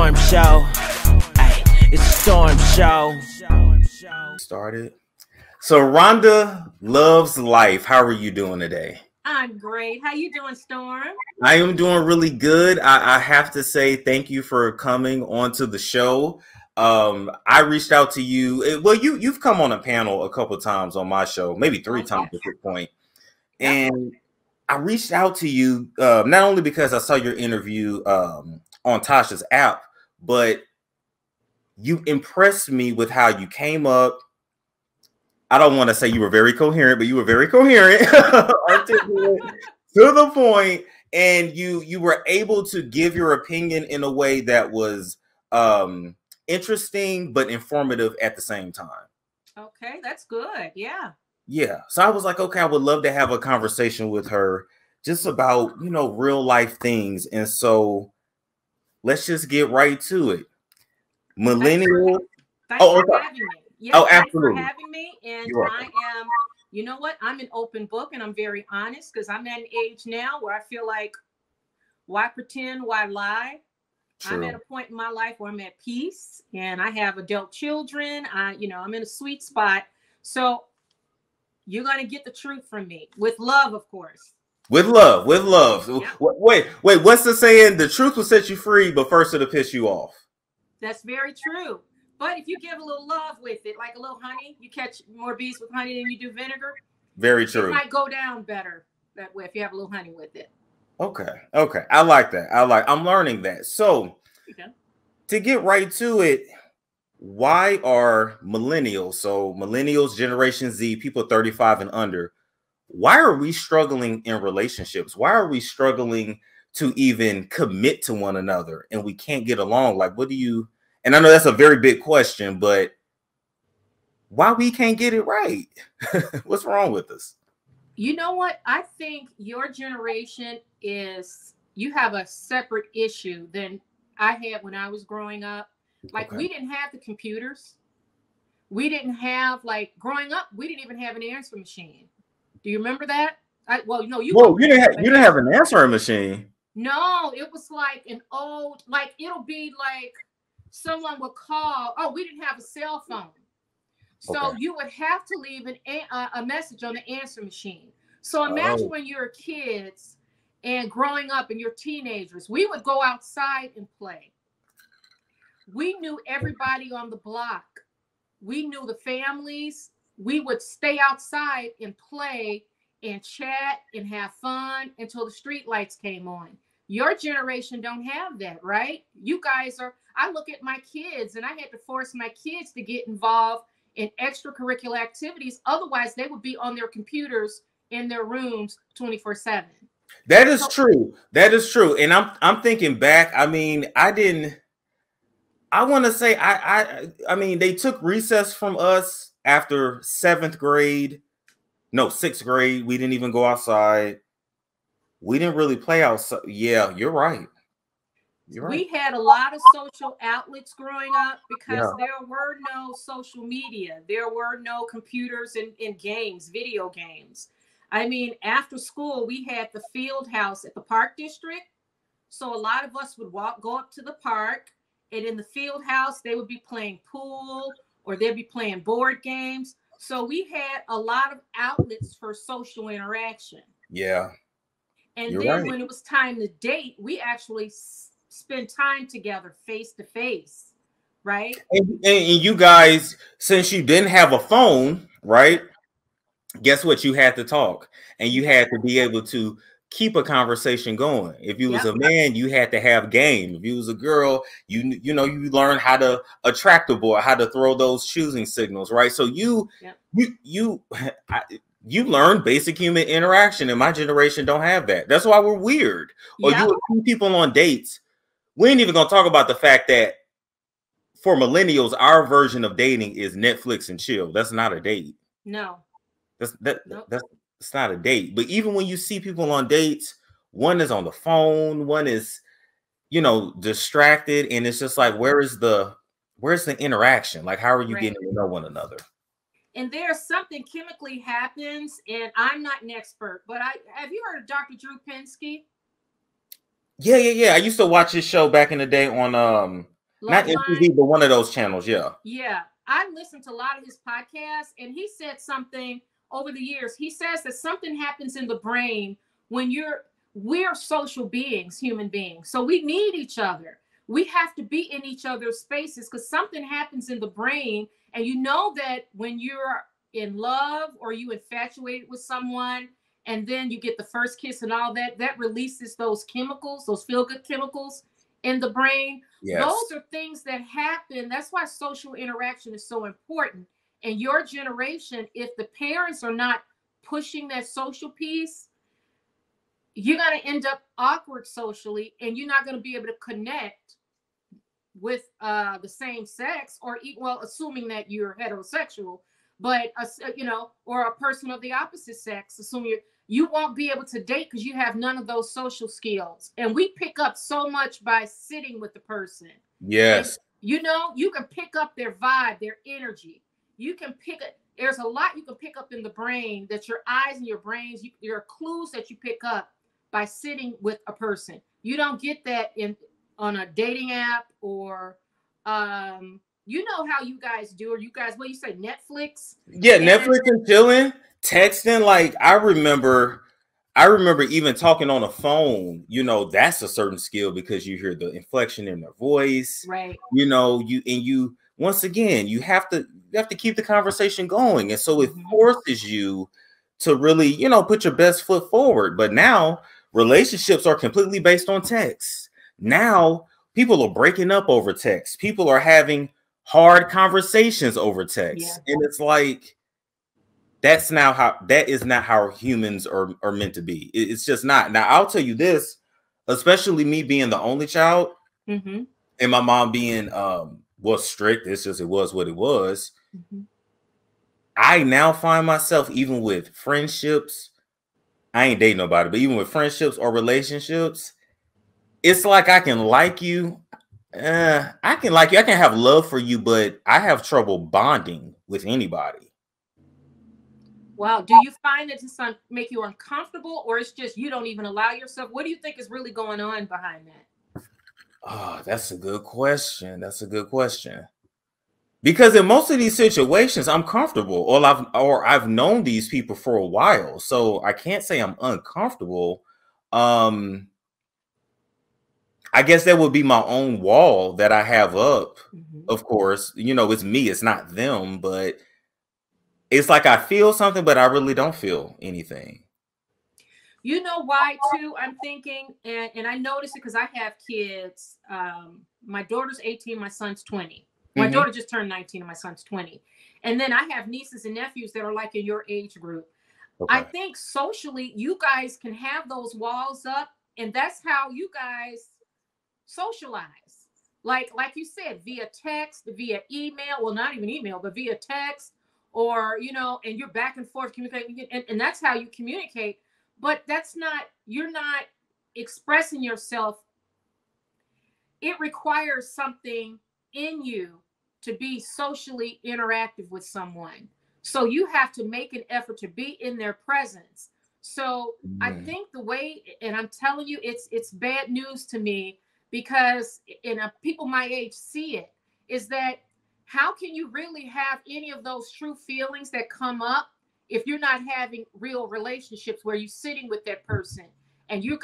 storm show. Ay, it's a storm show. Started. So Rhonda Loves Life, how are you doing today? I'm great. How you doing, Storm? I am doing really good. I have to say thank you for coming onto the show. I reached out to you. Well, you've come on a panel a couple of times on my show, maybe three times at this point. Yep. And I reached out to you not only because I saw your interview on Tasha's app, but you impressed me with how you came up. I don't want to say you were very coherent, but you were very coherent, articulate, to the point, and you were able to give your opinion in a way that was interesting but informative at the same time. Okay, that's good. Yeah. Yeah. So I was like, okay, I would love to have a conversation with her just about, you know, real life things. And so let's just get right to it. Millennial. Thanks for having me. Yes, oh, absolutely. Thanks for having me. And I am, you know what? I'm an open book and I'm very honest because I'm at an age now where I feel like, why pretend? Why lie? True. I'm at a point in my life where I'm at peace and I have adult children. I'm in a sweet spot. So you're going to get the truth from me with love, of course. With love, with love. Yeah. Wait, what's the saying? The truth will set you free, but first it'll piss you off. That's very true. But if you give a little love with it, like a little honey, you catch more bees with honey than you do vinegar. Very true. It might go down better that way if you have a little honey with it. Okay. Okay. I like that. I'm learning that. So to get right to it, why are millennials, so millennials, Generation Z, people 35 and under, why are we struggling in relationships? Why are we struggling to even commit to one another and we can't get along? Like, what do you, and I know that's a very big question, but why we can't get it right? What's wrong with us? You know what? I think your generation you have a separate issue than I had when I was growing up. Like we didn't have the computers. We didn't have, like, growing up, we didn't even have an answering machine. Do you remember that? You didn't have an answering machine. No, it was like an old, like, it'll be like someone would call. Oh, we didn't have a cell phone. So you would have to leave a message on the answer machine. So imagine when you're kids and growing up and you're teenagers, we would go outside and play. We knew everybody on the block. We knew the families. We would stay outside and play and chat and have fun until the street lights came on. Your generation don't have that, right? You guys I look at my kids and I had to force my kids to get involved in extracurricular activities. Otherwise, they would be on their computers in their rooms 24/7. That is true. That is true. And I'm thinking back. I mean, I want to say, I mean, they took recess from us after 7th grade. No, 6th grade. We didn't even go outside. We didn't really play outside. Yeah, you're right. We had a lot of social outlets growing up because there were no social media. There were no computers and games, video games. I mean, after school, we had the field house at the park district. So a lot of us would go up to the park, and in the field house, they would be playing pool or they'd be playing board games. So we had a lot of outlets for social interaction. Yeah. And then when it was time to date, we actually spend time together face to face, right? And you guys, since you didn't have a phone, right? Guess what? You had to talk, and you had to be able to keep a conversation going. If you was a man, you had to have game. If you was a girl, you learn how to attract a boy, how to throw those choosing signals, right? So you learn basic human interaction, and my generation don't have that. That's why we're weird. Or you would see people on dates. We ain't even gonna talk about the fact that for millennials, our version of dating is Netflix and chill. That's not a date. No. It's not a date. But even when you see people on dates, one is on the phone, one is, distracted, and it's just like, where's the interaction? Like, how are you getting to know one another? And there's something chemically happens, and I'm not an expert, but have you heard of Dr. Drew Pinsky? Yeah. I used to watch his show back in the day on Not MTV, but one of those channels. Yeah. Yeah. I listened to a lot of his podcasts, and he said something over the years. He says that something happens in the brain when we're social beings, human beings. So we need each other. We have to be in each other's spaces because something happens in the brain. And you know that when you're in love or you infatuated with someone, and then you get the first kiss and all that, that releases those chemicals, those feel-good chemicals in the brain. Yes. Those are things that happen. That's why social interaction is so important. In your generation, if the parents are not pushing that social piece, you're going to end up awkward socially, and you're not going to be able to connect with the same sex, or well, assuming that you're heterosexual, but you know, or a person of the opposite sex, assuming you won't be able to date because you have none of those social skills. And we pick up so much by sitting with the person. Yes. And, you know, you can pick up their vibe, their energy. You can pick up, there's a lot you can pick up in the brain that your eyes and your brains, there are clues that you pick up by sitting with a person. You don't get that on a dating app or, you know how you guys do, or you guys, what do you say, Netflix? Yeah, Netflix and chilling, texting. Like I remember even talking on the phone. You know, that's a certain skill because you hear the inflection in their voice. Right. You know, you once again, you have to keep the conversation going, and so it forces you to really, you know, put your best foot forward. But now relationships are completely based on text. Now people are breaking up over text. People are having hard conversations over text. Yeah. And it's like, that is not how humans are meant to be. It's just not. Now, I'll tell you this, especially me being the only child and my mom being, was strict. It's just, it was what it was. I now find myself, even with friendships, I ain't dating nobody, but even with friendships or relationships, it's like I can like you. I can like you. I can have love for you, but I have trouble bonding with anybody. Wow. Do you find that this make you uncomfortable, or it's just you don't even allow yourself? What do you think is really going on behind that? Oh, that's a good question. That's a good question. Because in most of these situations, I'm comfortable, or I've known these people for a while, so I can't say I'm uncomfortable. I guess that would be my own wall that I have up. Of course, you know, it's me, it's not them, but it's like I feel something, but I really don't feel anything. You know why too? I'm thinking, and I notice it because I have kids. My daughter's 18, my son's 20. My daughter just turned 19 and my son's 20. And then I have nieces and nephews that are like in your age group. Okay. I think socially, you guys can have those walls up, and that's how you guys socialize. Like you said, via text, via email, well, not even email, but via text, or, you know, and you're back and forth communicating, and that's how you communicate. But you're not expressing yourself. It requires something in you to be socially interactive with someone. So you have to make an effort to be in their presence. So I think the way, and I'm telling you, it's bad news to me, because people my age see it, is that how can you really have any of those true feelings that come up if you're not having real relationships where you're sitting with that person and you're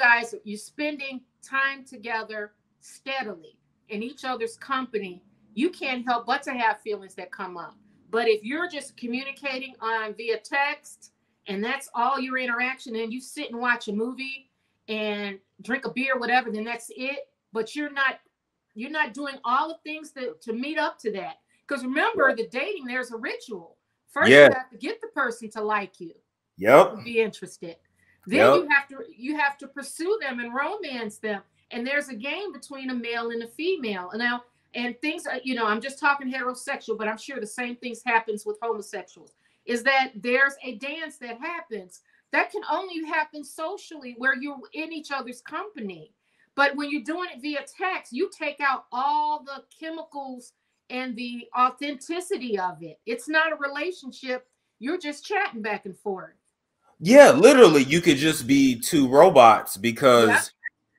spending time together steadily in each other's company? You can't help but to have feelings that come up. But if you're just communicating via text and that's all your interaction, and you sit and watch a movie and drink a beer, whatever, then that's it. But you're not doing all the things to meet up to that. Because remember, the dating, there's a ritual. First, you have to get the person to like you. Yep. Be interested. Then you have to pursue them and romance them. And there's a game between a male and a female. And things are, you know, I'm just talking heterosexual, but I'm sure the same things happens with homosexuals, is that there's a dance that happens that can only happen socially, where you're in each other's company. But when you're doing it via text, you take out all the chemicals and the authenticity of it. It's not a relationship. You're just chatting back and forth. Yeah, literally, you could just be two robots because,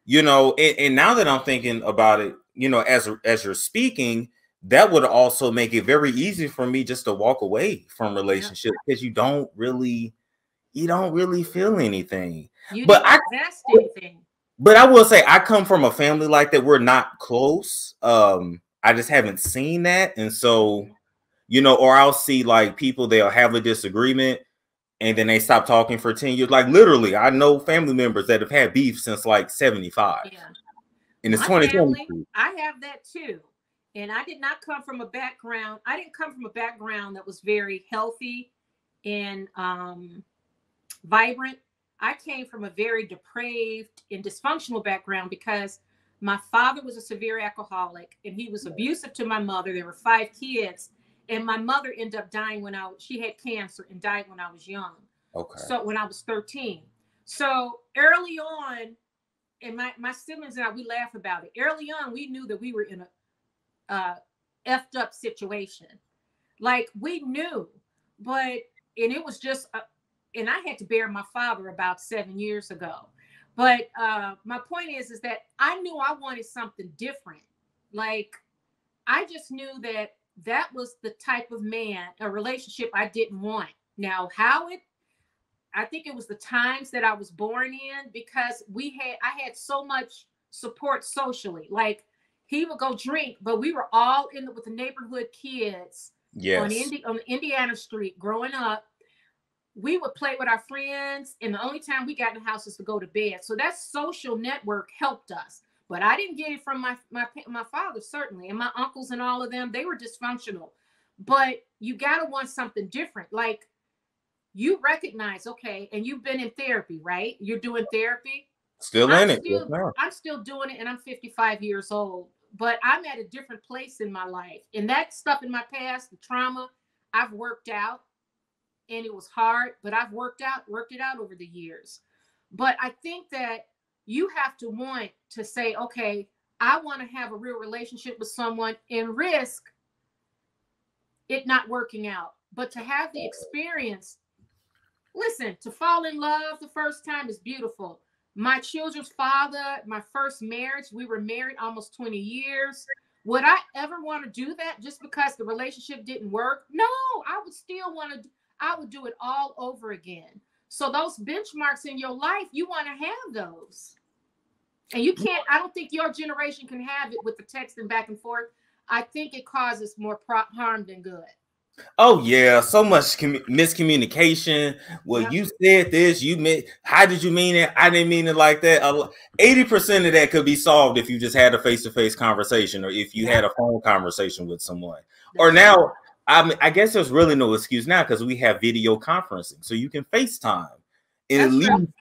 you know, and now that I'm thinking about it, you know, as you're speaking, that would also make it very easy for me just to walk away from relationships because you don't really feel anything. You But didn't invest anything. But I will say I come from a family like that. We're not close. I just haven't seen that. And so, you know, or I'll see like people, they'll have a disagreement and then they stop talking for 10 years. Like literally, I know family members that have had beef since like 75. Yeah. And it's 2020. I have that too. And I did not come from a background. I didn't come from a background that was very healthy and vibrant. I came from a very depraved and dysfunctional background because my father was a severe alcoholic and he was abusive to my mother. There were 5 kids and my mother ended up dying she had cancer and died when I was young. Okay. So when I was 13. So early on, and my siblings and I, we laugh about it. Early on, we knew that we were in a effed up situation. Like we knew, and it was just and I had to bury my father about 7 years ago. But my point is that I knew I wanted something different. Like, I just knew that was the type of man, a relationship I didn't want. Now, I think it was the times that I was born in because I had so much support socially. Like, he would go drink, but we were all with the neighborhood kids on Indiana Street growing up. We would play with our friends, and the only time we got in the house is to go to bed. So that social network helped us. But I didn't get it from my father, certainly, and my uncles and all of them. They were dysfunctional. But you got to want something different. Like, you recognize, okay, and you've been in therapy, right? You're doing therapy. Still in it. I'm still doing it, and I'm 55 years old. But I'm at a different place in my life. And that stuff in my past, the trauma, I've worked out. And it was hard, but I've worked it out over the years. But I think that you have to want to say, okay, I want to have a real relationship with someone and risk it not working out. But to have the experience, listen, to fall in love the first time is beautiful. My children's father, my first marriage, we were married almost 20 years. Would I ever want to do that just because the relationship didn't work? No, I would still I would do it all over again. So those benchmarks in your life, you want to have those. And you can't, I don't think your generation can have it with the texting back and forth. I think it causes more harm than good. Oh yeah, so much miscommunication. Well, yep. You said this, how did you mean it? I didn't mean it like that. 80% of that could be solved if you just had a face-to-face conversation or if you had a phone conversation with someone. Or now, I guess there's really no excuse now because we have video conferencing. So you can FaceTime and at least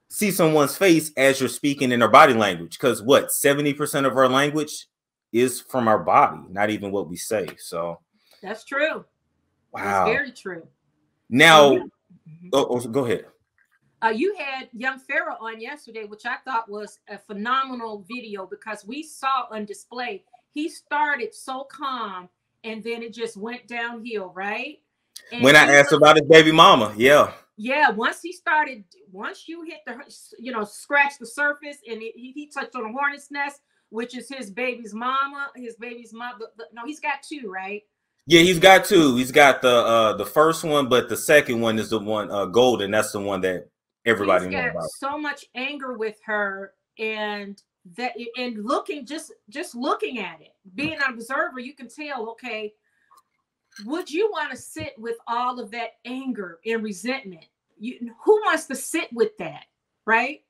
see someone's face as you're speaking in their body language. Because 70% of our language is from our body, not even what we say. So that's true. Wow. That's very true. Now, go ahead. You had Young Pharaoh on yesterday, which I thought was a phenomenal video because we saw on display. He started so calm. And then it just went downhill, right? And when I asked about his baby mama, yeah. Once you hit the, scratch the surface, and he touched on a hornet's nest, which is his baby's mama. No, he's got 2, right? Yeah, he's got 2. He's got the first one, but the second one is the one golden. That's the one that everybody knows about. So much anger with her, and looking just looking at it, being an observer, you can tell, okay, would you want to sit with all of that anger and resentment? Who wants to sit with that, right?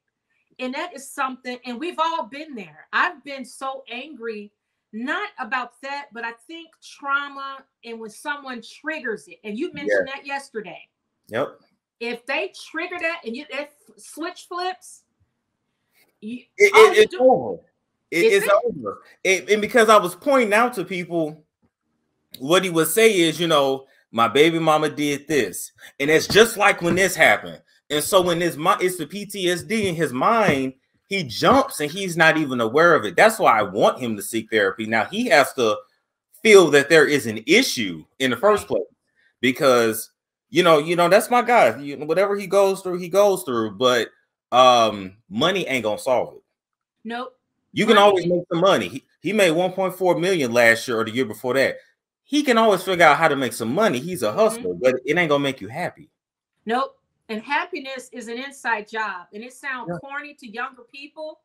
And that is something, and we've all been there. I've been so angry, not about that, but I think trauma, and when someone triggers it, and you mentioned that yesterday. Yep. If they trigger that and that switch flips, it's over. It's over. And because I was pointing out to people, what he would say is, my baby mama did this, and it's just like when this happened. And so when it's the PTSD in his mind, he jumps and he's not even aware of it. That's why I want him to seek therapy. Now he has to feel that there is an issue in the first place, because that's my guy. Whatever he goes through, he goes through. But money ain't gonna solve it. Nope. You can always make some money. He made 1.4 million last year or the year before that. He can always figure out how to make some money. He's a hustler, but it ain't gonna make you happy. Nope. And happiness is an inside job. And it sounds corny to younger people.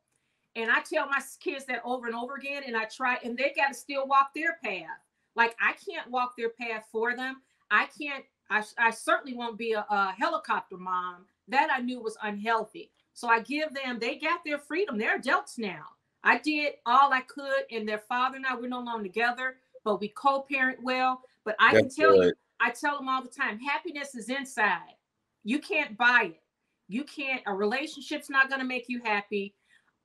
And I tell my kids that over and over again, and I try, and they got to still walk their path. Like, I can't walk their path for them. I certainly won't be a helicopter mom. That I knew was unhealthy. So I give them, they got their freedom. They're adults now. I did all I could, and their father and I, we're no longer together, but we co-parent well. But I can tell you, I tell them all the time, happiness is inside. You can't buy it. You can't, a relationship's not going to make you happy.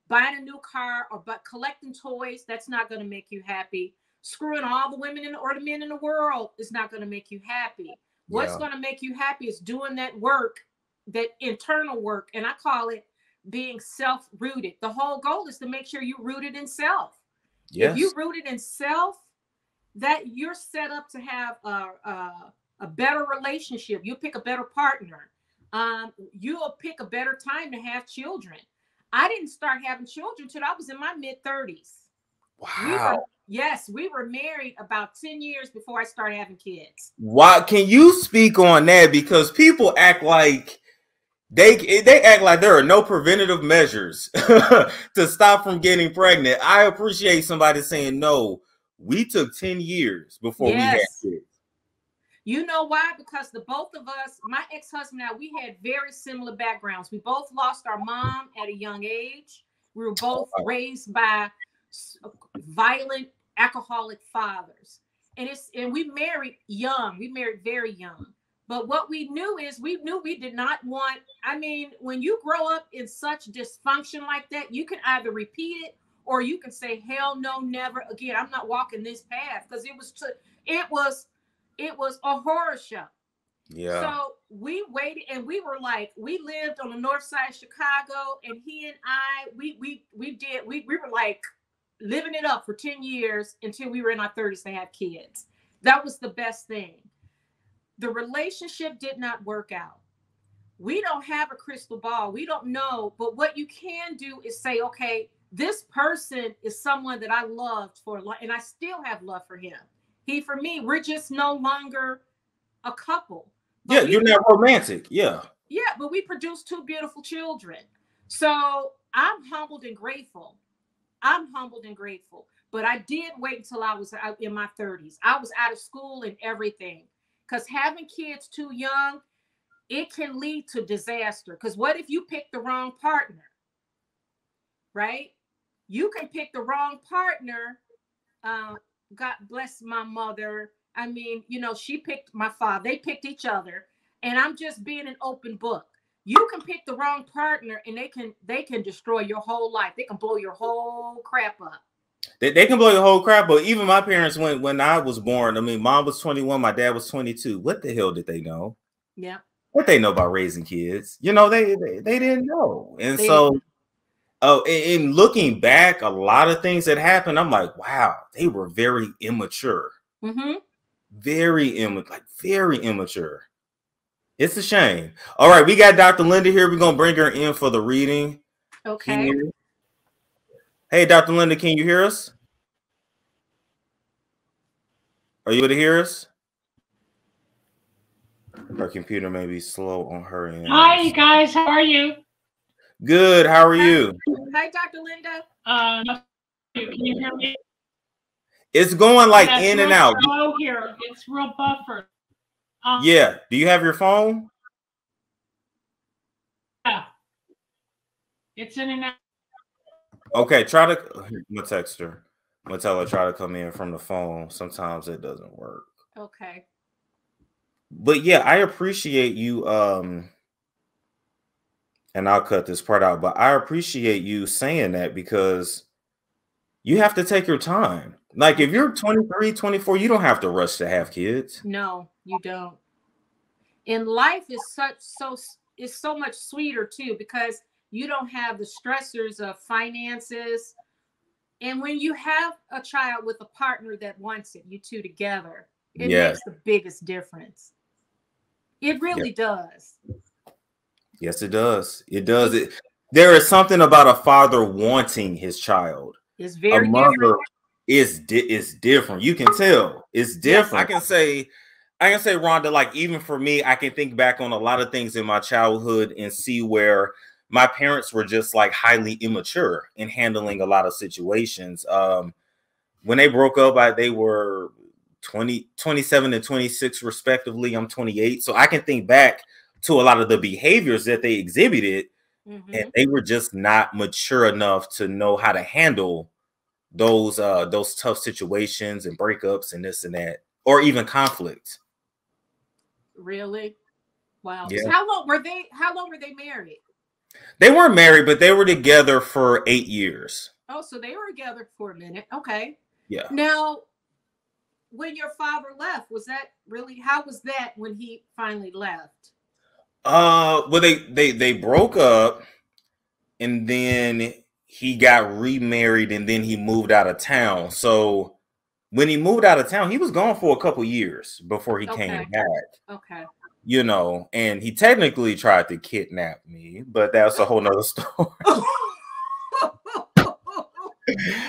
Buying a new car but collecting toys, that's not going to make you happy. Screwing all the women or the men in the world is not going to make you happy. What's going to make you happy is doing that work, that internal work. And I call it being self-rooted. The whole goal is to make sure you're rooted in self. Yes. If you're rooted in self, that you're set up to have a better relationship. You'll pick a better partner. You'll pick a better time to have children. I didn't start having children until I was in my mid-30s. Wow. We were married about 10 years before I started having kids. Wow. Can you speak on that? Because people act like they act like there are no preventative measures to stop from getting pregnant. I appreciate somebody saying, no, we took 10 years before we had kids. You know why? Because the both of us, my ex-husband and I, we had very similar backgrounds. We both lost our mom at a young age. We were both raised by violent alcoholic fathers. And we married young. We married very young. But what we knew is we did not want, I mean, when you grow up in such dysfunction like that, you can either repeat it or you can say, hell no, never again. I'm not walking this path, because it was a horror show. Yeah. So we waited, and we were like, we lived on the north side of Chicago, and he and I, we were like living it up for 10 years until we were in our 30s to have kids. That was the best thing. The relationship did not work out. We don't have a crystal ball. We don't know. But what you can do is say, okay, this person is someone that I loved for a lot, and I still have love for him. He for me, we're just no longer a couple. But you're not romantic. Yeah, but we produced 2 beautiful children. So I'm humbled and grateful. But I did wait until I was in my 30s. I was out of school and everything. Because having kids too young, it can lead to disaster. Because what if you pick the wrong partner? Right? You can pick the wrong partner. God bless my mother. I mean, you know, she picked my father. They picked each other. And I'm just being an open book. You can pick the wrong partner, and they can destroy your whole life. They can blow your whole crap up. They can blow your whole crap. But even my parents, when I was born, I mean, mom was 21, my dad was 22. What the hell did they know? Yeah. What they know about raising kids? You know, they didn't know. And in looking back, a lot of things that happened, I'm like, wow, they were very immature. Mm-hmm. Very immature. It's a shame. All right, we got Dr. Linda here. We're gonna bring her in for the reading. Okay. Hey, Dr. Linda, can you hear us? Are you able to hear us? Her computer may be slow on her end. Hi, guys. How are you? Good. How are you? Hi, Dr. Linda. Can you hear me? It's going like in and out. Slow here. It's real buffered. Yeah. Do you have your phone? Yeah. It's in and out. Okay. I'm gonna text her. I'm gonna tell her try to come in from the phone. Sometimes it doesn't work. Okay. But yeah, I appreciate you. And I'll cut this part out, but I appreciate you saying that, because you have to take your time. Like if you're 23, 24, you don't have to rush to have kids. No, you don't. And life is so much sweeter too, because you don't have the stressors of finances. And when you have a child with a partner that wants it, you two together, it makes the biggest difference. It really does. Yes, it does. It does. There is something about a father wanting his child. It's A very mother different. is different. You can tell it's different. Yes. I can say, Rhonda, like even for me, I can think back on a lot of things in my childhood and see where my parents were just like highly immature in handling a lot of situations. When they broke up, they were 27 and 26 respectively. I'm 28. So I can think back to a lot of the behaviors that they exhibited, and they were just not mature enough to know how to handle those tough situations and breakups and this and that, or even conflict. Really? Wow. Yeah. So how long were they married? They weren't married, but they were together for 8 years. Oh, so they were together for a minute. Okay. Yeah. Now, when your father left, how was that when he finally left? Well, they broke up, and then he got remarried, and then he moved out of town. So when he moved out of town, he was gone for a couple years before he came back. Okay. You know, and he technically tried to kidnap me, but that's a whole nother story.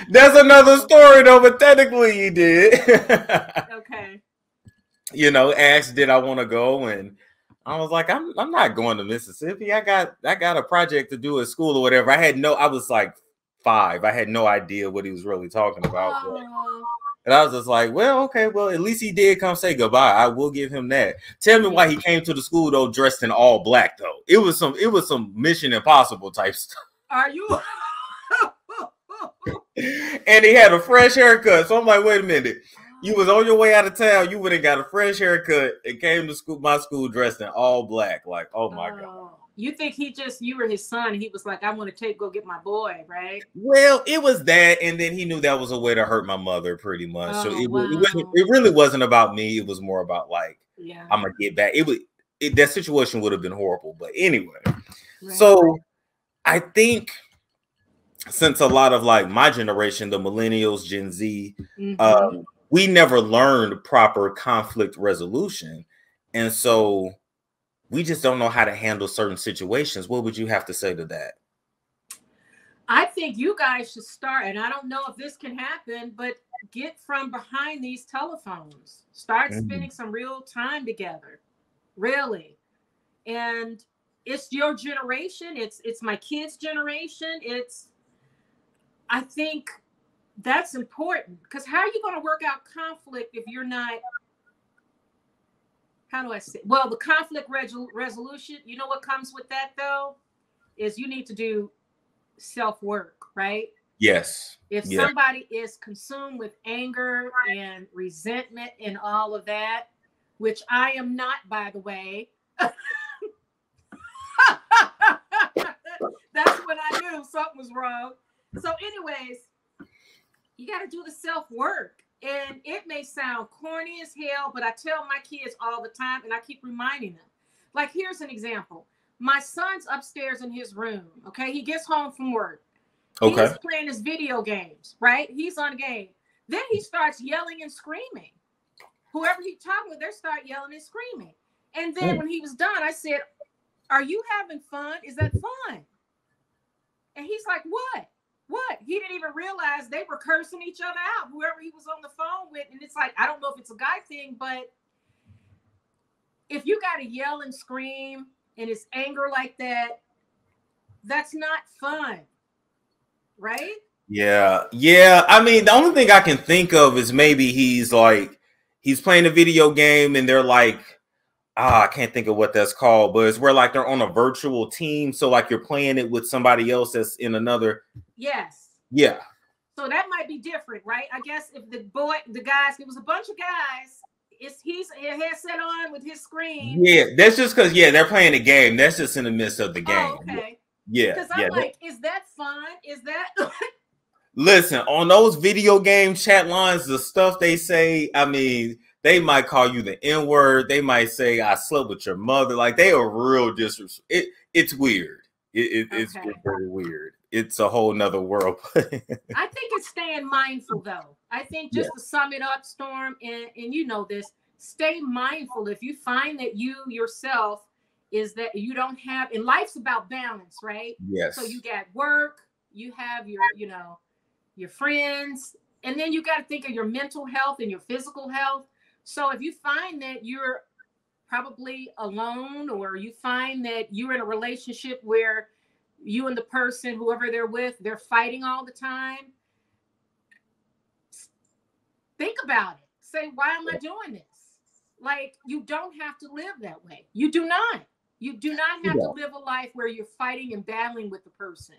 That's another story though, but technically he did. Okay. You know, asked did I want to go, and I was like, I'm not going to Mississippi. I got a project to do at school or whatever. I was like 5. I had no idea what he was really talking about. And I was just like, well, okay, well, at least he did come say goodbye. I will give him that. Tell me why he came to the school though dressed in all black though. It was some Mission Impossible type stuff. Are you? And he had a fresh haircut. So I'm like, wait a minute. You was on your way out of town. You would have got a fresh haircut and came to my school dressed in all black. Like, oh my God. You think you were his son. He was like, I want to go get my boy, right? Well, it was that. And then he knew that was a way to hurt my mother pretty much. So it really wasn't about me. It was more about like, I'm going to get back. That situation would have been horrible. But anyway, so I think since a lot of like my generation, the millennials, Gen Z, we never learned proper conflict resolution. And so we just don't know how to handle certain situations. What would you have to say to that? I think you guys should start, and I don't know if this can happen, but get from behind these telephones. Start spending some real time together. Really. And it's your generation. It's my kids' generation. I think that's important, because how are you going to work out conflict if you're not, how do I say? Well, the conflict resolution, you know what comes with that though, is you need to do self-work, right? Yes. If somebody is consumed with anger and resentment and all of that, which I am not, by the way, that's when I knew something was wrong. So anyways, you got to do the self-work. And it may sound corny as hell, but I tell my kids all the time, and I keep reminding them. Like, here's an example. My son's upstairs in his room, okay? He gets home from work. Okay. He's playing his video games, right? He's on a game. Then he starts yelling and screaming. Whoever he's talking with, they start yelling and screaming. And then when he was done, I said, are you having fun? Is that fun? And he's like, what? What? He didn't even realize they were cursing each other out, whoever he was on the phone with. And it's like, I don't know if it's a guy thing, but if you got to yell and scream and it's anger like that, that's not fun. Right? Yeah. Yeah. I mean, the only thing I can think of is maybe he's playing a video game and they're like, I can't think of what that's called, but it's where like they're on a virtual team. So like you're playing it with somebody else that's in another. Yes. Yeah. So that might be different, right? I guess if the guys, it was a bunch of guys, he's a headset on with his screen. Yeah, that's just because, they're playing a game. That's just in the midst of the game. Oh, okay. Yeah. Because I'm like, is that fun? Is that? Listen, on those video game chat lines, the stuff they say, I mean, they might call you the N-word. They might say, I slept with your mother. Like, they are real disrespect. It's weird. It's very weird. It's a whole nother world. I think it's staying mindful, though. I think just to sum it up, Storm, and you know this, stay mindful. If you find that you yourself is that you don't have, and life's about balance, right? Yes. So you got work, you have your, your friends, and then you got to think of your mental health and your physical health. So if you find that you're probably alone, or you find that you're in a relationship where you and the person, whoever they're with, they're fighting all the time, think about it. Say, why am I doing this? Like, you don't have to live that way. You do not. You do not have to live a life where you're fighting and battling with the person.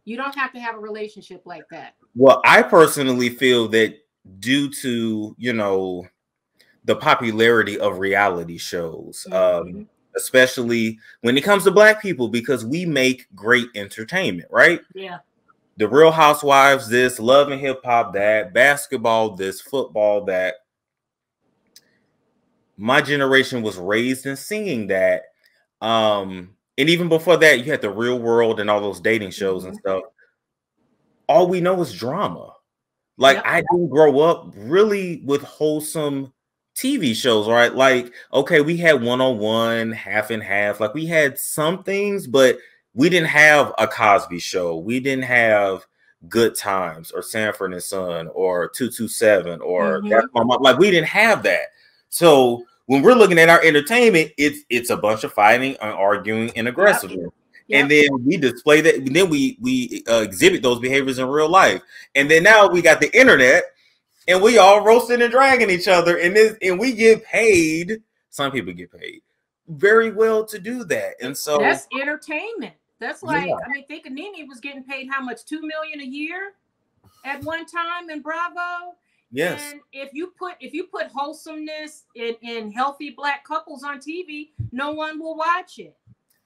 You don't have to have a relationship like that. Well, I personally feel that due to, the popularity of reality shows, especially when it comes to Black people, because we make great entertainment, right? Yeah. The Real Housewives, this, Love and Hip Hop, that, basketball, this, football, that. My generation was raised in seeing that. And even before that, you had The Real World and all those dating shows and stuff. All we know is drama. Like, I didn't grow up really with wholesome TV shows, right? Like, okay, we had One-on-One, Half and Half. Like, we had some things, but we didn't have a Cosby Show. We didn't have Good Times or Sanford and Son or 227 or That's My Mom. Like, we didn't have that. So when we're looking at our entertainment, it's a bunch of fighting and arguing and aggressiveness. And then we display that, and then we exhibit those behaviors in real life. And then now we got the internet, and we all roasting and dragging each other, and we get paid. Some people get paid very well to do that, and so that's entertainment. That's like, I mean, think of Nene was getting paid how much? $2 million a year at one time in Bravo. Yes. And if you put wholesomeness in healthy Black couples on TV, no one will watch it.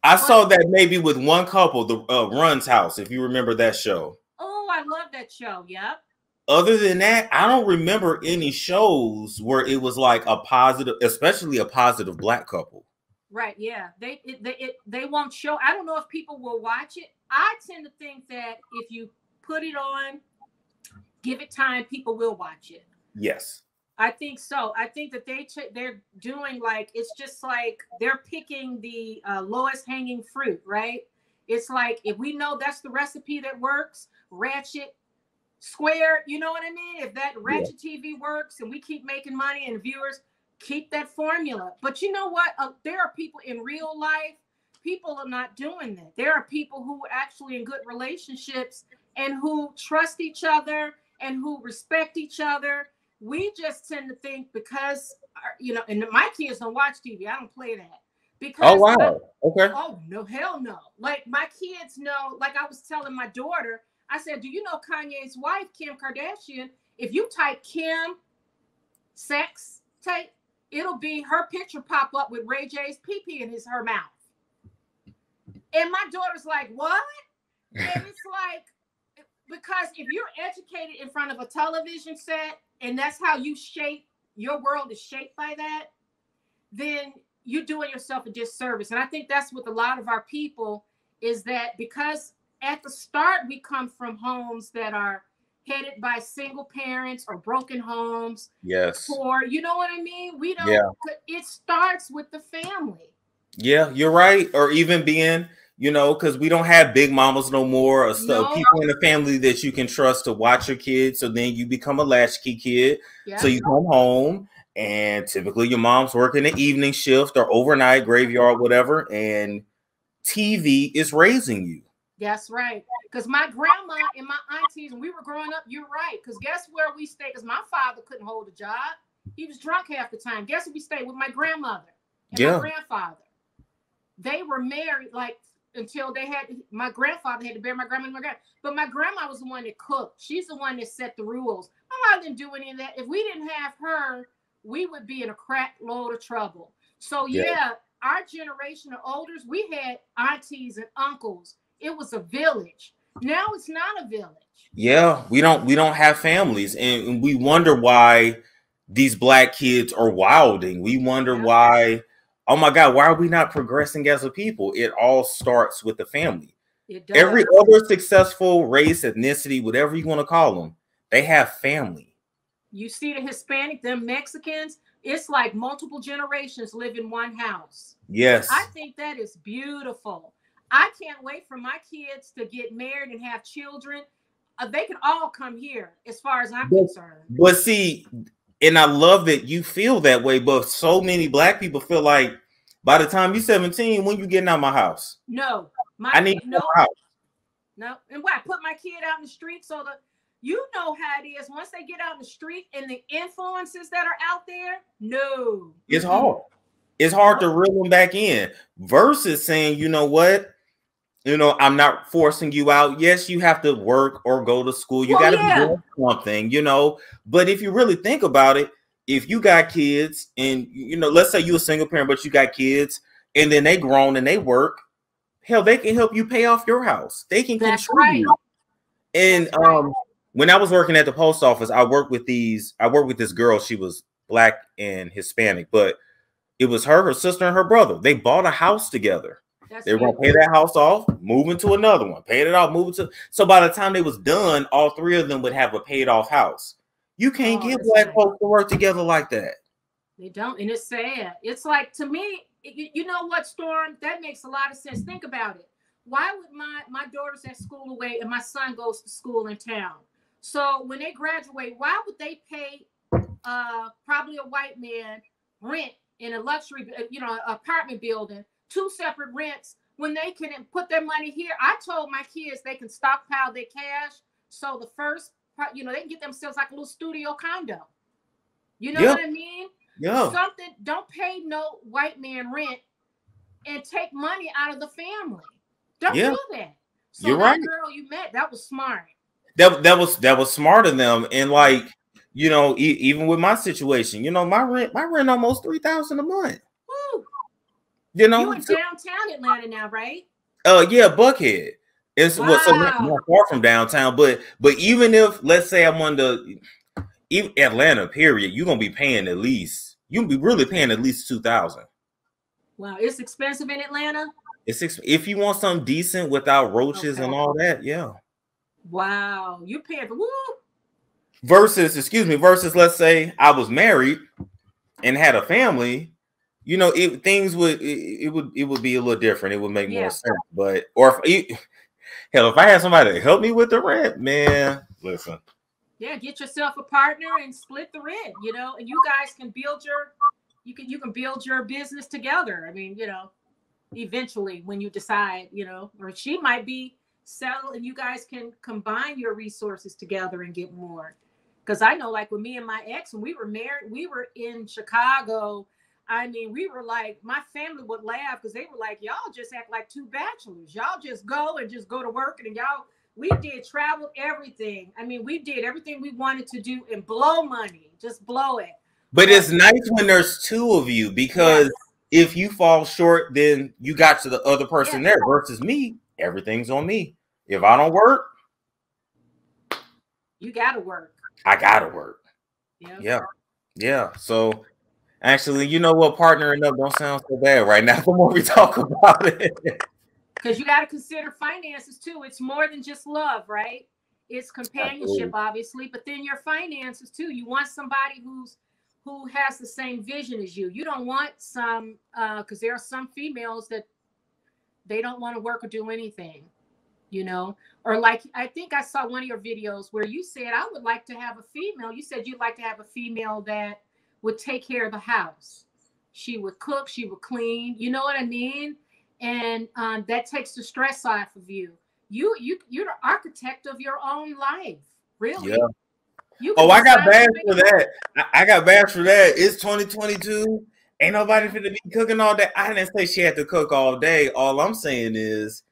I saw that maybe with one couple, the Run's House, if you remember that show. Oh, I love that show. Yep. Other than that, I don't remember any shows where it was like a positive, especially a positive Black couple. Right. Yeah. They won't show. I don't know if people will watch it. I tend to think that if you put it on, give it time, people will watch it. Yes. I think so. I think that they're doing, like, it's just like they're picking the lowest hanging fruit, right? It's like, if we know that's the recipe that works, Ratchet, Square, you know what I mean? If that Ratchet TV works and we keep making money and viewers, keep that formula. But you know what? There are people in real life, people are not doing that. There are people who are actually in good relationships and who trust each other and who respect each other. We just tend to think because, and my kids don't watch TV. I don't play that. Because, oh, wow. Okay. Oh, no, hell no. Like, my kids know, like I was telling my daughter, I said, do you know Kanye's wife, Kim Kardashian, if you type Kim sex tape, it'll be her picture pop up with Ray J's pee-pee in her mouth. And my daughter's like, what? And it's like, because if you're educated in front of a television set and that's how you shape, your world is shaped by that, then you're doing yourself a disservice. And I think that's with a lot of our people, is that because at the start we come from homes that are headed by single parents or broken homes. Yes. Or, you know what I mean? We don't, it starts with the family. Yeah, you're right. Or even being, because we don't have big mamas no more, or stuff. People in the family that you can trust to watch your kids. So then you become a latchkey kid. So you come home, and typically your mom's working the evening shift or overnight, graveyard, whatever, and TV is raising you. That's right. Because my grandma and my aunties, when we were growing up, you're right. Because guess where we stayed? Because my father couldn't hold a job. He was drunk half the time. Guess where we stayed? With my grandmother and my grandfather. They were married like until my grandfather had to bury my grandma and my grandma. But my grandma was the one that cooked. She's the one that set the rules. My mom didn't do any of that. If we didn't have her, we would be in a crack load of trouble. So our generation of elders, we had aunties and uncles. It was a village. Now it's not a village. Yeah, we don't have families, and we wonder why these Black kids are wilding. We wonder why. Oh my God, why are we not progressing as a people? It all starts with the family. It does. Every other successful race, ethnicity, whatever you want to call them, they have family. You see the Hispanic, them Mexicans, it's like multiple generations live in one house. Yes. I think that is beautiful. I can't wait for my kids to get married and have children. they can all come here as far as I'm concerned. But see, and I love that you feel that way, but so many black people feel like by the time you're 17, when you getting out of my house? No, I need no house. No, and why put my kid out in the street so that you know how it is once they get out in the street and the influences that are out there. No, it's hard. It's hard to reel them back in versus saying, you know what? You know, I'm not forcing you out. Yes, you have to work or go to school. You got to be doing something, you know. But if you really think about it, if you got kids and, you know, let's say you're a single parent, but you got kids and then they grown and they work, hell, they can help you pay off your house. They can contribute. Right. And when I was working at the post office, I worked with this girl. She was black and Hispanic, but it was her sister, and her brother. They bought a house together. They were going to pay that house off, move into another one, pay it off, move into. So by the time they was done, all three of them would have a paid off house. You can't get black folks to work together like that. They don't. And it's sad. It's like, to me, you know what, Storm? That makes a lot of sense. Think about it. Why would my daughter's at school away and my son goes to school in town? So when they graduate, why would they pay probably a white man rent in a luxury, apartment building, 2 separate rents, when they can put their money here? I told my kids they can stockpile their cash. So the first, they can get themselves like a little studio condo. You know what I mean? Yeah. Something, don't pay no white man rent and take money out of the family. Don't do that. So you're right. Girl you met, that was smart. That was smart of them. And like, you know, even with my situation, you know, my rent almost $3,000 a month. Woo. You know, you in downtown Atlanta now, right? Yeah, Buckhead. It's so not far from downtown, but even if, let's say I'm even Atlanta, period, you're gonna be paying at least $2,000. Wow, it's expensive in Atlanta. If you want something decent without roaches and all that, yeah. Wow, you paying for woo. Versus, let's say I was married and had a family, you know, it would be a little different. It would make more sense. But if I had somebody to help me with the rent, man, listen. Yeah, get yourself a partner and split the rent, you know, and you guys can build you can build your business together. I mean, you know, eventually when you decide, you know, or she might be settled and you guys can combine your resources together and get more. Because I know, like with me and my ex, when we were married, we were in Chicago. I mean, we were like, my family would laugh because they were like, y'all just act like two bachelors. Y'all just go to work and we did travel, everything. I mean, we did everything we wanted to do and blow money, just blow it. But it's nice when there's two of you, because if you fall short, then you got to the other person there. Versus me, everything's on me. If I don't work, you gotta work. I gotta work. Yeah. So actually, you know what? Partnering up don't sound so bad right now. The more we talk about it, because you got to consider finances too. It's more than just love, right? It's companionship, obviously, but then your finances too. You want somebody who has the same vision as you. You don't want some because there are some females that they don't want to work or do anything, you know. Or like, I think I saw one of your videos where you said, I would like to have a female. You said you'd like to have a female that would take care of the house. She would cook, she would clean, you know what I mean? And that takes the stress off of you. You're the architect of your own life, really. Yeah. I got bashed for that. I got bashed for that. It's 2022. Ain't nobody finna be cooking all day. I didn't say she had to cook all day. All I'm saying is,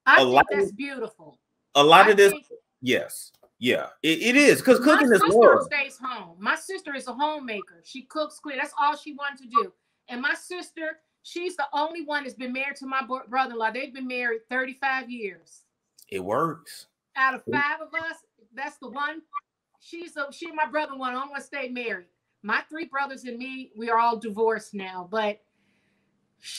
I think that's beautiful. A lot of this, yes. Yeah, it is, because cooking is love. My sister stays home. My sister is a homemaker. She cooks, clean. That's all she wanted to do. And my sister, she's the only one that's been married to my brother-in-law. They've been married 35 years. It works. Out of 5 of us, that's the one. She and my brother-in-law only one stayed married. My 3 brothers and me, we are all divorced now. But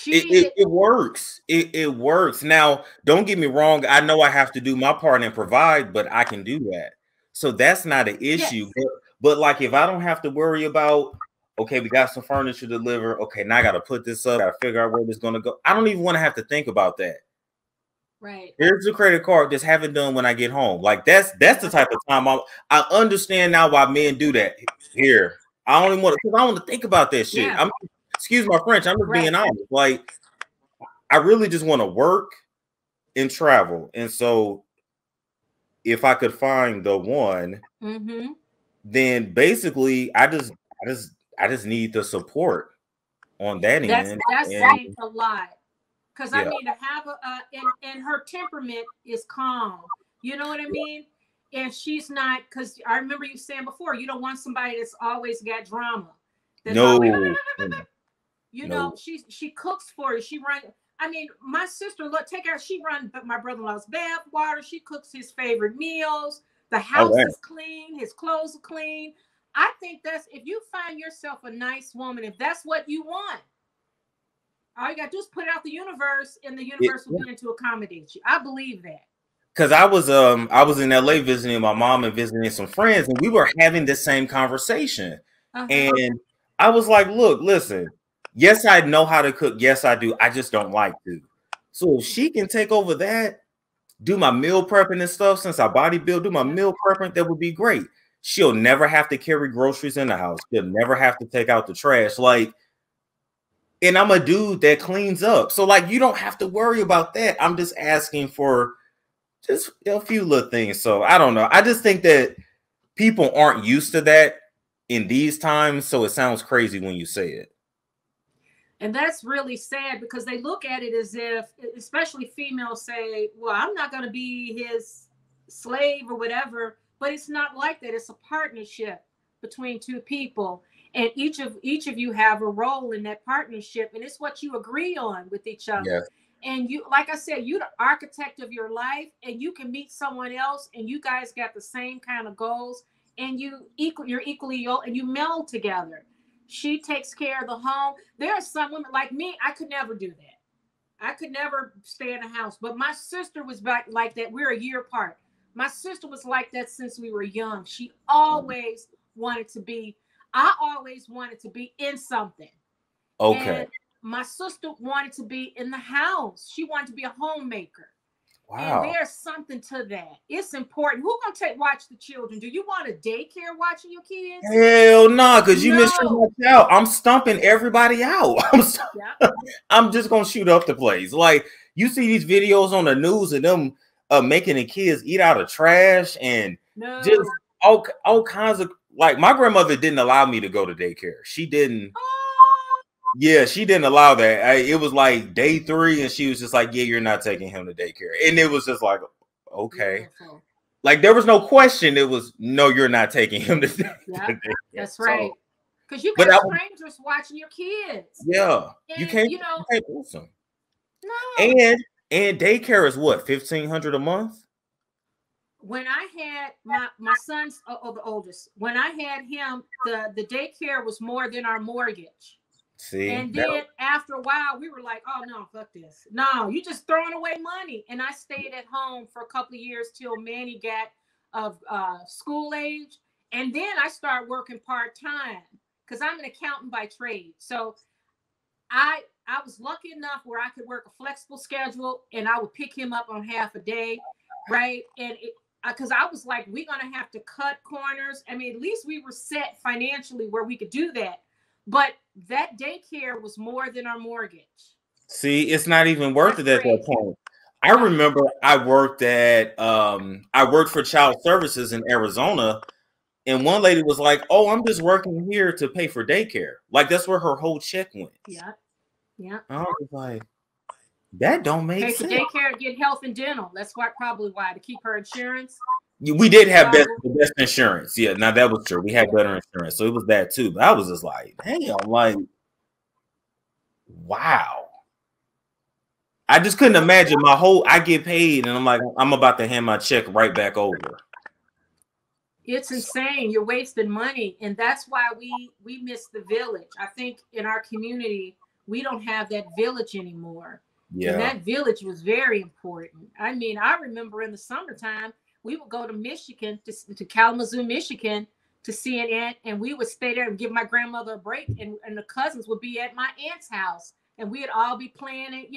it works. It works. Now, don't get me wrong. I know I have to do my part and provide, but I can do that. So that's not an issue. Yes. But like, if I don't have to worry about, okay, we got some furniture to deliver. Okay, now I got to put this up. I got to figure out where this is going to go. I don't even want to have to think about that. Right. Here's the credit card. Just have it done when I get home. Like that's the type of time I understand now why men do that. Here, I only want to because I want to think about that shit. Yeah. Excuse my French. I'm just Right. being honest. Like I really just want to work and travel, and so if I could find the one, then basically I just need the support on that end. That saves a lot. Because I mean, to have and her temperament is calm. You know what I mean? And she's not, because I remember you saying before, you don't want somebody that's always got drama. No. You know, she cooks for you. She runs. I mean, my sister, look, take her. She runs my brother-in-law's bath water. She cooks his favorite meals. The house is clean. His clothes are clean. I think that's, if you find yourself a nice woman, if that's what you want, all you got to do is put it out the universe, and the universe will begin to accommodate you. I believe that. Because I was in LA visiting my mom and visiting some friends, and we were having the same conversation. And I was like, look, listen, yes, I know how to cook. Yes, I do. I just don't like to. So if she can take over that, do my meal prepping and stuff, since I bodybuild, do my meal prepping, that would be great. She'll never have to carry groceries in the house. She'll never have to take out the trash. Like, and I'm a dude that cleans up. So like, you don't have to worry about that. I'm just asking for just a few little things. So I don't know. I just think that people aren't used to that in these times. So it sounds crazy when you say it. And that's really sad, because they look at it as if, especially females, say, well, I'm not going to be his slave or whatever. But it's not like that. It's a partnership between two people. And each of you have a role in that partnership, and it's what you agree on with each other. Yes. And you, like I said, you're the architect of your life, and you can meet someone else, and you guys got the same kind of goals, and you're equally yoked, and you meld together. She takes care of the home. There are some women like me. I could never do that. I could never stay in a house. But my sister was back like that. We're a year apart. My sister was like that since we were young. She always wanted to be. I always wanted to be in something. Okay. And my sister wanted to be in the house. She wanted to be a homemaker. Wow. And there's something to that. It's important. Who's gonna watch the children? Do you want a daycare watching your kids? Hell no, because you missed your watch out. I'm stumping everybody out. I'm just gonna shoot up the place. Like, you see these videos on the news of them making the kids eat out of trash and just all kinds of. Like, my grandmother didn't allow me to go to daycare. She didn't. Yeah, she didn't allow that. It was like day 3, and she was just like, "Yeah, you're not taking him to daycare." And it was just like, okay. Beautiful. Like, there was no question. It was, no, you're not taking him to daycare. That's right. Because you got strangers watching your kids. Yeah, and you can't lose them. No. And daycare is what, $1,500 a month? When I had my son's the oldest, when I had him, the daycare was more than our mortgage. See, and then after a while, we were like, "Oh no, fuck this! No, you just throwing away money." And I stayed at home for a couple of years till Manny got of school age, and then I started working part time because I'm an accountant by trade. So I was lucky enough where I could work a flexible schedule, and I would pick him up on half a day, right? And because I was like, we're going to have to cut corners. I mean, at least we were set financially where we could do that. But that daycare was more than our mortgage. See, it's not even worth it at that point. I remember I worked for child services in Arizona, and one lady was like, "Oh, I'm just working here to pay for daycare." Like, that's where her whole check went. Yeah. Yeah. I was like, that don't make sense. Pay for daycare to get health and dental. That's probably why, to keep her insurance. We did have the best insurance. Yeah, now that was true. We had better insurance. So it was that too. But I was just like, damn, like, wow. I just couldn't imagine I get paid and I'm like, I'm about to hand my check right back over. It's insane. You're wasting money. And that's why we miss the village. I think in our community, we don't have that village anymore. Yeah. And that village was very important. I mean, I remember in the summertime, we would go to Michigan, to Kalamazoo, Michigan, to see an aunt, and we would stay there and give my grandmother a break, and the cousins would be at my aunt's house, and we'd all be playing it,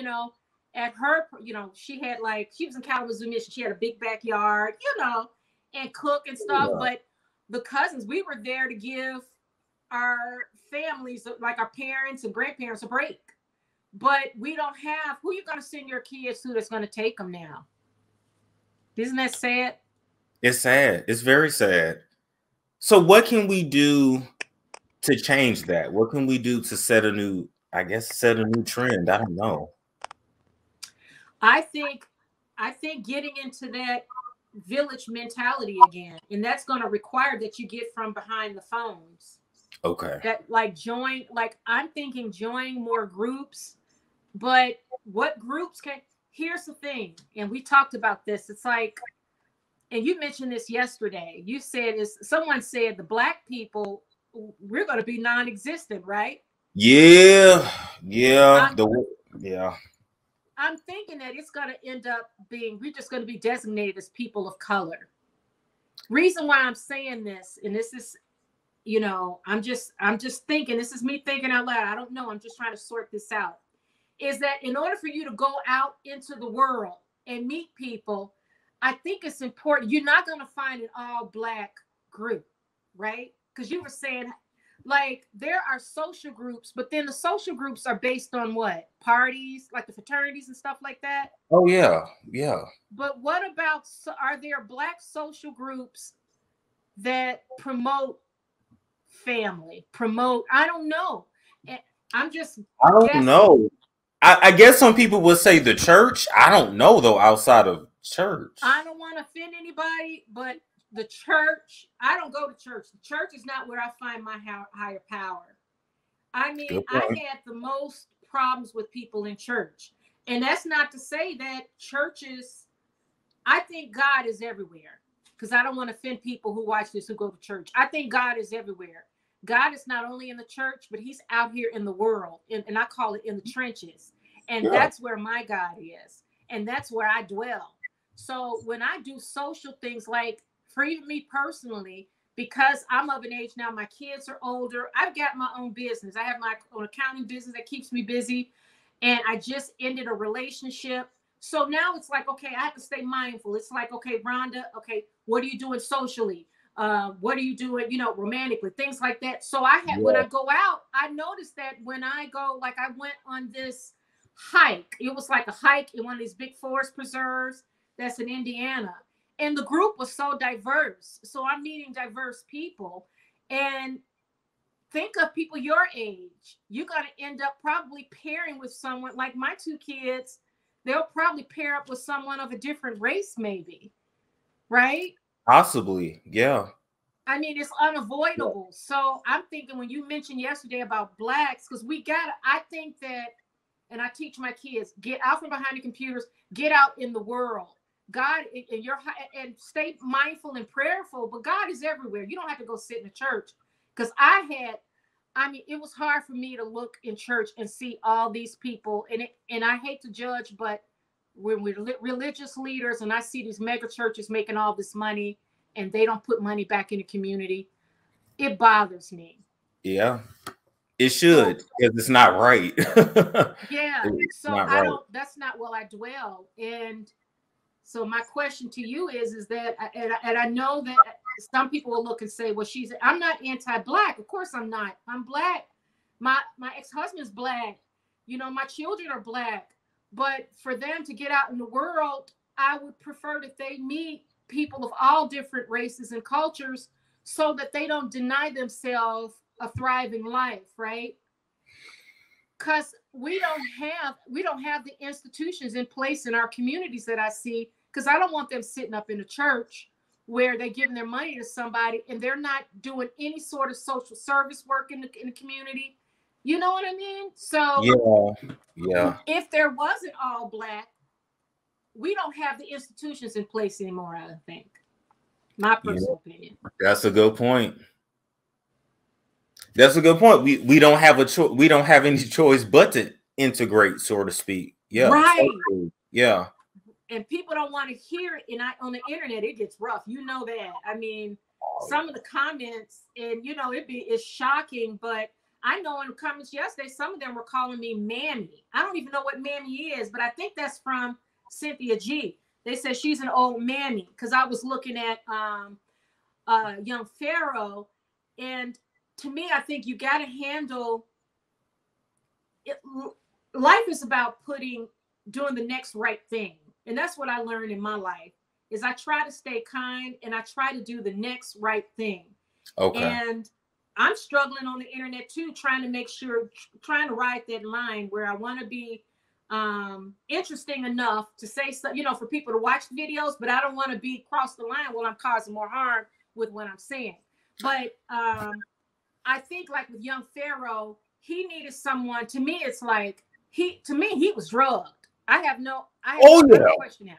at her, you know, she had like, she was in Kalamazoo, Michigan. She had a big backyard, you know, and cook and stuff. Yeah. But the cousins, we were there to give our families, like our parents and grandparents, a break. But we don't have, who you going to send your kids to that's going to take them now? Isn't that sad? It's sad. It's very sad. So what can we do to change that? What can we do to set a new, I guess, set a new trend? I don't know. I think getting into that village mentality again, and that's going to require that you get from behind the phones. Okay. That like join, like I'm thinking join more groups, but what groups can, here's the thing, and we talked about this. It's like, and you mentioned this yesterday. You said, someone said the Black people, we're going to be non-existent, right? Yeah. I'm thinking that it's going to end up being, we're just going to be designated as people of color. Reason why I'm saying this, and this is, you know, I'm just thinking, this is me thinking out loud. I don't know. I'm just trying to sort this out. Is that in order for you to go out into the world and meet people, I think it's important. You're not going to find an all Black group, right? Because you were saying, like, there are social groups, but then the social groups are based on what? Parties, like the fraternities and stuff like that? Oh, yeah. Yeah. But what about, are there Black social groups that promote family, I don't know. I'm just I don't guessing. know. I guess some people would say the church. I don't know, though, outside of church. I don't want to offend anybody, but the church, I don't go to church. The church is not where I find my higher power. I mean, I had the most problems with people in church. And that's not to say that churches, I think God is everywhere. Because I don't want to offend people who watch this, who go to church. I think God is everywhere. God is not only in the church, but he's out here in the world. And I call it in the trenches. And that's where my God is. And that's where I dwell. So when I do social things, like for even me personally, because I'm of an age now, my kids are older. I've got my own business. I have my own accounting business that keeps me busy. And I just ended a relationship. So now it's like, okay, I have to stay mindful. It's like, okay, Rhonda, okay, what are you doing socially? What are you doing, you know, romantically, things like that. So I had, when I go out, I noticed that when I go, like I went on this hike, it was like a hike in one of these big forest preserves that's in Indiana. And the group was so diverse. So I'm meeting diverse people. And think of people your age. You're going to end up probably pairing with someone like my two kids. They'll probably pair up with someone of a different race, maybe. Right? Possibly. Yeah. I mean, it's unavoidable. So I'm thinking when you mentioned yesterday about Blacks, because I think that, and I teach my kids, get out from behind the computers, get out in the world. God, and stay mindful and prayerful, but God is everywhere. You don't have to go sit in a church. Because it was hard for me to look in church and see all these people. And I hate to judge, but when we're religious leaders and I see these mega churches making all this money and they don't put money back in the community, it bothers me. Yeah, it should, because it's not right. Yeah, so that's not where I dwell. And so my question to you is that, and I know that some people will look and say, well, I'm not anti-Black. Of course I'm not. I'm Black. My ex-husband's Black. You know, my children are Black. But for them to get out in the world, I would prefer that they meet people of all different races and cultures so that they don't deny themselves a thriving life, right? Because we don't have the institutions in place in our communities that I see, because I don't want them sitting up in a church where they're giving their money to somebody and they're not doing any sort of social service work in the community. You know what I mean? So yeah. If there wasn't all Black, we don't have the institutions in place anymore, I think. My personal opinion. That's a good point. That's a good point. We don't have we don't have any choice but to integrate, so to speak. Yeah. Right. So, yeah. And people don't want to hear it. And on the internet, it gets rough. You know that. I mean, some of the comments, and you know, it's shocking, but I know in the comments yesterday, some of them were calling me Mammy. I don't even know what Mammy is, but I think that's from Cynthia G. They said she's an old Mammy because I was looking at young Pharaoh. And to me, I think you got to handle it. Life is about doing the next right thing. And that's what I learned in my life is I try to stay kind and I try to do the next right thing. Okay. And I'm struggling on the internet too, trying to ride that line where I want to be interesting enough to say so, for people to watch the videos, but I don't want to be cross the line while I'm causing more harm with what I'm saying. But I think like with young Pharaoh, he needed someone. To me, it's like he was drugged. I have no question now.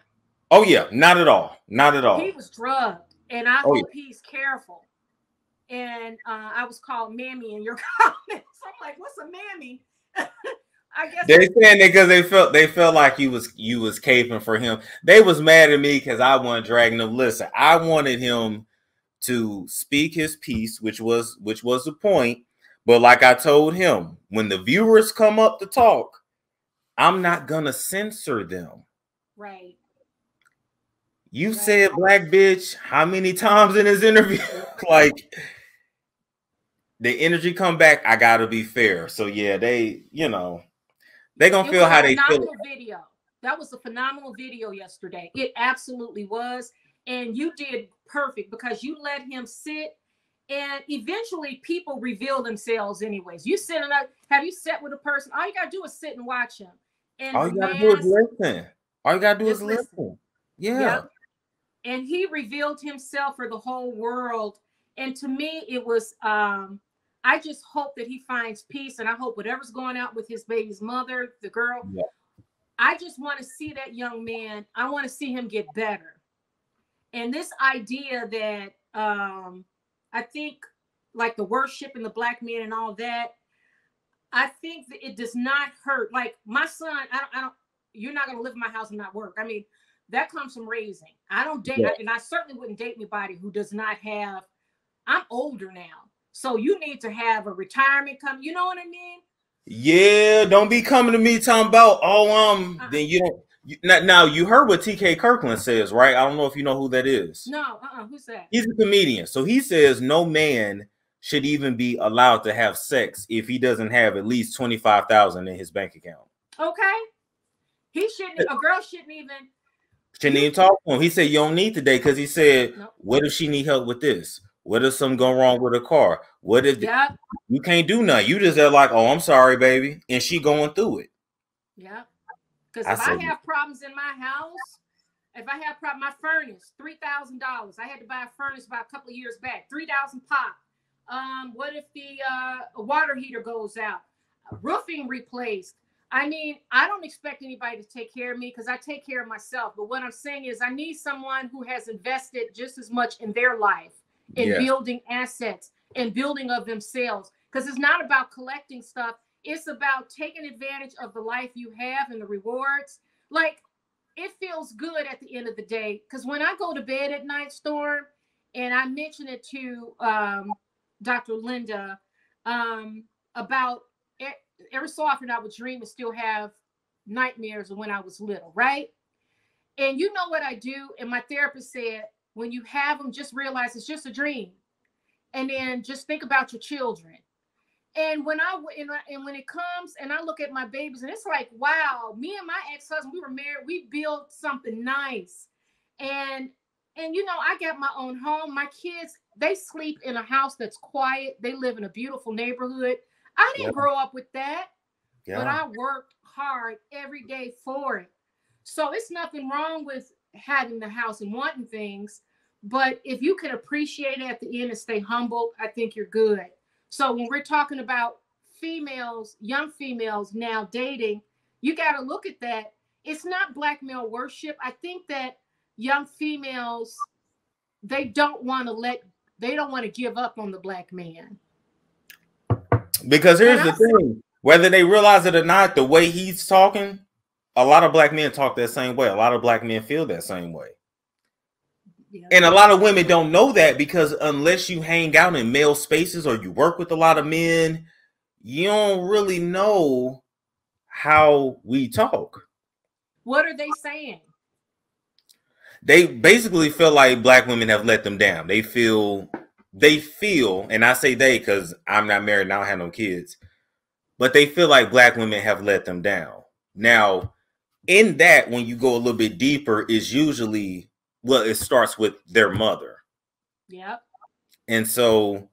Oh yeah, not at all. Not at all. He was drugged, and I hope he's careful. And I was called Mammy in your comments. I'm like, what's a Mammy? I guess they're saying that because they felt like you was caping for him. They was mad at me because I wasn't dragging them. Listen, I wanted him to speak his piece, which was the point. But like I told him, when the viewers come up to talk, I'm not gonna censor them. Right. You said black bitch how many times in his interview? Like the energy come back. I gotta be fair. So yeah, they gonna feel how they feel. Video. That was a phenomenal video yesterday. It absolutely was. And you did perfect because you let him sit, and eventually people reveal themselves anyways. Have you sat with a person? All you gotta do is sit and watch him. And all you gotta do is listen. All you gotta do is listen. Yeah. Yep. And he revealed himself for the whole world. And to me, it was I just hope that he finds peace, and I hope whatever's going out with his baby's mother, the girl, I just want to see that young man. I want to see him get better. And this idea that I think like the worship and the black man and all that, I think that it does not hurt. Like my son, I don't, you're not going to live in my house and not work. I mean, that comes from raising. I don't date, and I certainly wouldn't date anybody who does not have, I'm older now. So you need to have a retirement come, you know what I mean? Yeah, don't be coming to me talking about, then you don't. Now, you heard what TK Kirkland says, right? I don't know if you know who that is. No, who's that? He's a comedian. So he says no man should even be allowed to have sex if he doesn't have at least $25,000 in his bank account. Okay. A girl shouldn't even talk to him. He said you don't need today because he said, what if she need help with this? What if something go wrong with her car? What if you can't do nothing? You just are like, oh, I'm sorry, baby. And she going through it. Yeah. Because if I have problems in my house, my furnace, $3,000. I had to buy a furnace about a couple of years back, $3,000 pop. What if the water heater goes out? Roofing replaced. I mean, I don't expect anybody to take care of me because I take care of myself. But what I'm saying is I need someone who has invested just as much in their life, in building assets and building of themselves. Because it's not about collecting stuff. It's about taking advantage of the life you have and the rewards. Like, it feels good at the end of the day. Because when I go to bed at night, Storm, and I mention it to Dr. Linda about every so often I would dream and still have nightmares of when I was little, right? And you know what I do? And my therapist said, when you have them, just realize it's just a dream. And then just think about your children. And when it comes and I look at my babies, and it's like, wow, me and my ex-husband, we were married, we built something nice. And I got my own home. My kids, they sleep in a house that's quiet. They live in a beautiful neighborhood. I didn't grow up with that, but I worked hard every day for it. So it's nothing wrong with having the house and wanting things. But if you can appreciate it at the end and stay humble, I think you're good. So when we're talking about females, young females now dating, you got to look at that. It's not black male worship. I think that young females, they don't want to give up on the black man. Because here's the thing, whether they realize it or not, the way he's talking, a lot of black men talk that same way. A lot of black men feel that same way. Yeah. And a lot of women don't know that because unless you hang out in male spaces or you work with a lot of men, you don't really know how we talk. What are they saying? They basically feel like black women have let them down. They feel, and I say they because I'm not married and I don't have no kids, but they feel like black women have let them down. Now, in that, when you go a little bit deeper, is usually, well, it starts with their mother. Yep. And so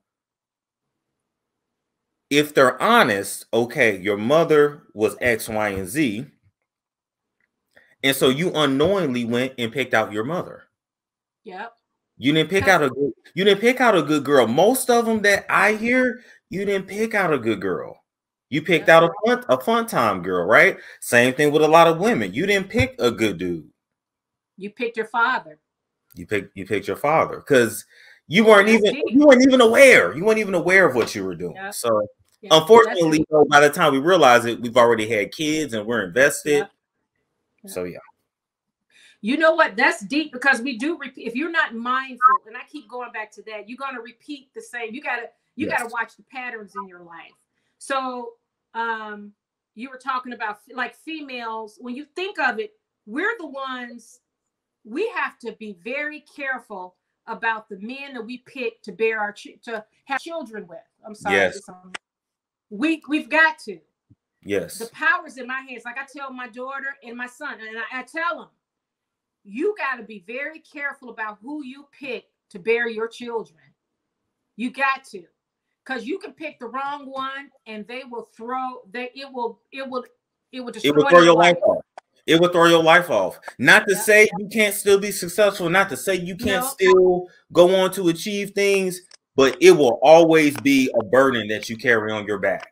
if they're honest, okay, your mother was X, Y, and Z. And so you unknowingly went and picked out your mother. Yep. You didn't pick out a good girl. Most of them that I hear, you didn't pick out a good girl. You picked out a fun time girl, right? Same thing with a lot of women. You didn't pick a good dude. You picked your father. You picked your father because you weren't even aware. You weren't even aware of what you were doing. Yep. So unfortunately, by the time we realize it, we've already had kids and we're invested. Yep. So yeah. You know what? That's deep because we do repeat. If you're not mindful, and I keep going back to that, you're going to repeat the same. You gotta watch the patterns in your life. So you were talking about like females. When you think of it, we're the ones. We have to be very careful about the men that we pick to bear to have children with. I'm sorry. Yes. We've got to. Yes. The power's in my hands. Like I tell my daughter and my son, and I tell them, you got to be very careful about who you pick to bear your children. You got to, because you can pick the wrong one, and it will destroy your life off. It will throw your life off. Not to say you can't still be successful. Not to say you can't still go on to achieve things, but it will always be a burden that you carry on your back.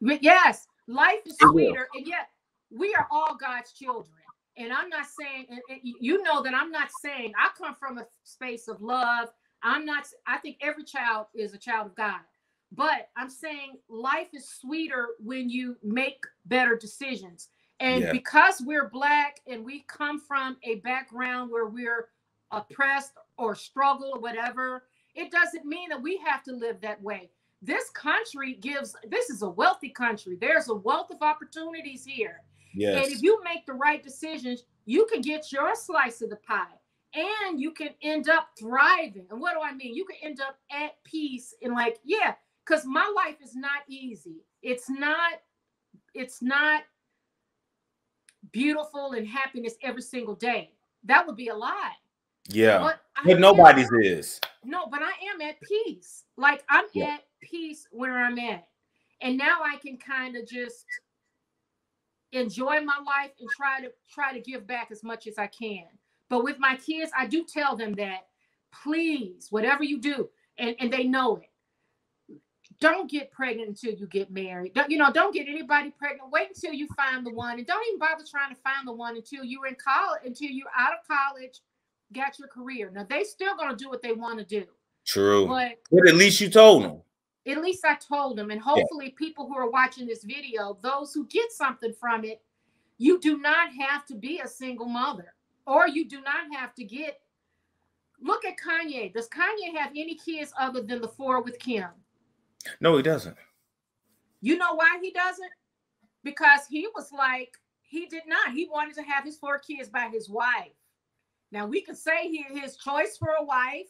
Yes, life is sweeter, and yet we are all God's children. And I'm not saying, you know that I'm not saying, I come from a space of love. I think every child is a child of God. But I'm saying life is sweeter when you make better decisions. And because we're Black and we come from a background where we're oppressed or struggle or whatever, it doesn't mean that we have to live that way. This country this is a wealthy country. There's a wealth of opportunities here. Yes. And if you make the right decisions, you can get your slice of the pie and you can end up thriving. And what do I mean? You can end up at peace and because my life is not easy. It's not beautiful and happiness every single day. That would be a lie. Yeah. But nobody's is. No, but I am at peace. Like I'm at peace where I'm at. And now I can kind of just enjoy my life and try to give back as much as I can. But with my kids, I do tell them that, please, whatever you do, and they know it, don't get pregnant until you get married. Don't get anybody pregnant. Wait until you find the one, and don't even bother trying to find the one until you're in college, until you're out of college, got your career. Now they still gonna do what they want to do. True. But at least you told them. At least I told them, and hopefully people who are watching this video, those who get something from it, you do not have to be a single mother, or you do not have to look at Kanye. Does Kanye have any kids other than the 4 with Kim? No, he doesn't. You know why he doesn't? Because he was like, he did not. He wanted to have his 4 kids by his wife. Now we can say his choice for a wife.